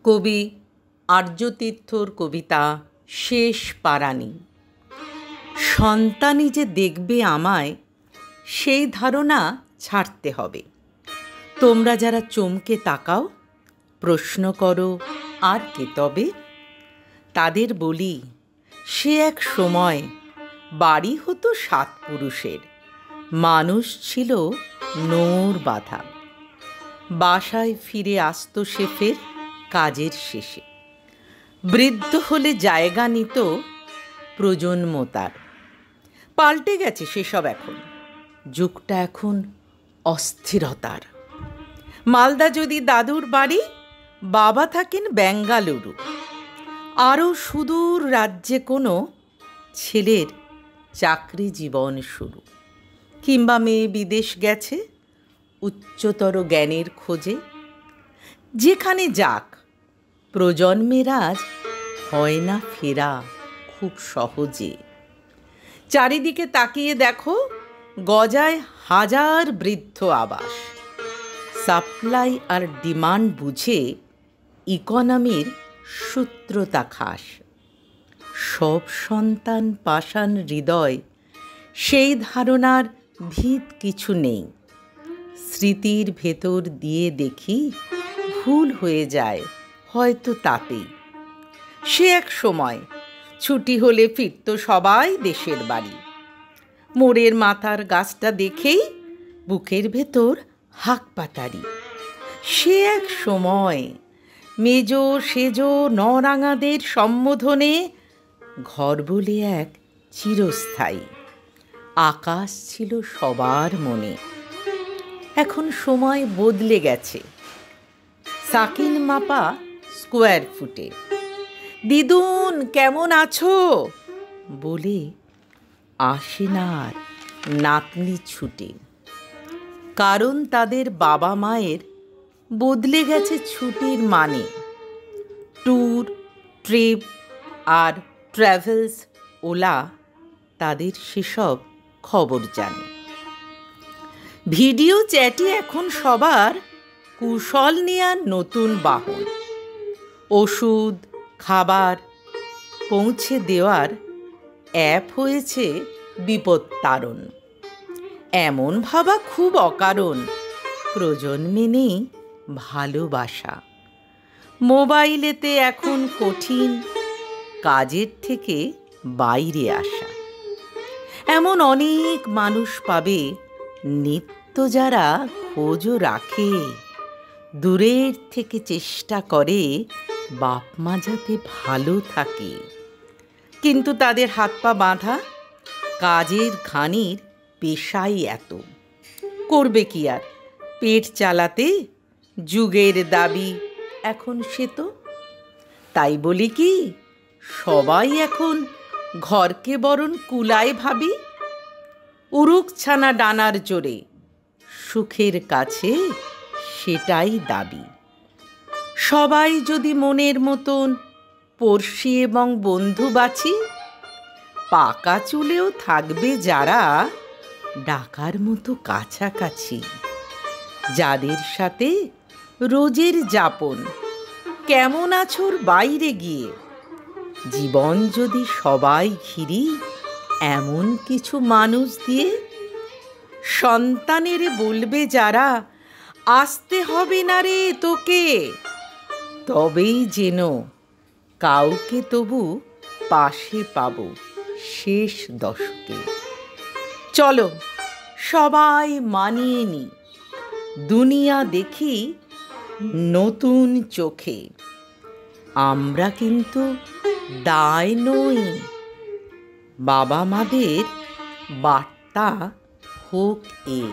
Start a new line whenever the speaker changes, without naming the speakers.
কবি আর্যতীর্থর কবিতা শেষ পারানি। সন্তানই যে দেখবে আমায়, সেই ধারণা ছাড়তে হবে। তোমরা যারা চমকে তাকাও, প্রশ্ন করো আর কে তবে, তাদের বলি সে এক সময় বাড়ি হতো 7 পুরুষের, মানুষ ছিল নোর বাঁধা। বাসায় ফিরে আসতো সে ফের কাজের শেষে। বৃদ্ধ হলে জায়গা নিত প্রজন্ম তার। পাল্টে গেছে সেসব এখন, যুগটা এখন অস্থিরতার। মালদা যদি দাদুর বাড়ি, বাবা থাকেন বেঙ্গালুরু। আরও সুদূর রাজ্যে কোনো ছেলের চাকরি জীবন শুরু, কিংবা মেয়ে বিদেশ গেছে উচ্চতর জ্ঞানের খোঁজে। যেখানে যাক, প্রজন্মের আজ হয় না ফেরা খুব সহজে। চারিদিকে তাকিয়ে দেখো, গজায় হাজার বৃদ্ধ আবাস। সাপ্লাই আর ডিমান্ড বুঝে ইকোনমির সূত্রতা খাস। সব সন্তান পাষাণ হৃদয়, সেই ধারণার ভিত কিছু নেই। স্মৃতির ভেতর দিয়ে দেখি ভুল হয়ে যায় হয়তো তাতেই। সে এক সময় ছুটি হলে ফিরত সবাই দেশের বাড়ি। মোড়ের মাথার গাছটা দেখেই বুকের ভেতর হাঁক পাতারি। সে এক সময় মেজ সেজ নরাঙাদের সম্বোধনে ঘর বলে এক চিরস্থায়ী আকাশ ছিল সবার মনে। এখন সময় বদলে গেছে, সাকিন মাপা স্কোয়ার ফুটে। দিদুন কেমন আছো বলে আসে না আর নাতনি ছুটে। কারণ তাদের বাবা মায়ের বদলে গেছে ছুটির মানে। ট্যুর, ট্রিপ আর ট্র্যাভেলস ওলা তাদের সেসব খবর জানে। ভিডিও চ্যাটে এখন সবার কুশল নেয়ার নতুন বাহন। ওষুধ, খাবার পৌঁছে দেওয়ার অ্যাপ হয়েছে বিপত্তারণ। এমন ভাবা খুব অকারণ, প্রজন্মে নেই ভালোবাসা। মোবাইলেতে এখন কঠিন কাজের থেকে বাইরে আসা। এমন অনেক মানুষ পাবে নিত্য যারা খোঁজও রাখে, দূরের থেকে চেষ্টা করে বাপ মা যাতে ভালো থাকে। কিন্তু তাদের হাত পা বাঁধা, কাজের ঘানির পেশাই এত। করবে কি আর, পেট চালাতে যুগের দাবি এখন সে তো। তাই বলি কি, সবাই এখন ঘরকে বরণ কুলায় ভাবি। উরুক ছানা ডানার জোরে, সুখের কাছে সেটাই দাবি। সবাই যদি মনের মতন পড়শি এবং বন্ধু বাছি, পাকা চুলেও থাকবে যারা ডাকার মতো কাছাকাছি। যাদের সাথে রোজের যাপন, কেমন আছোর বাইরে গিয়ে। জীবন যদি সবাই ঘিরি এমন কিছু মানুষ দিয়ে। সন্তানের বলবে যারা, আসতে হবে না রে তোকে, তবেই যেন কাউকে তবু পাশে পাবো শেষ দশকে। চলো সবাই মানিয়ে নি, দুনিয়া দেখি নতুন চোখে। আমরা কিন্তু দায় নই, বাবা মাদের বার্তা হোক এ।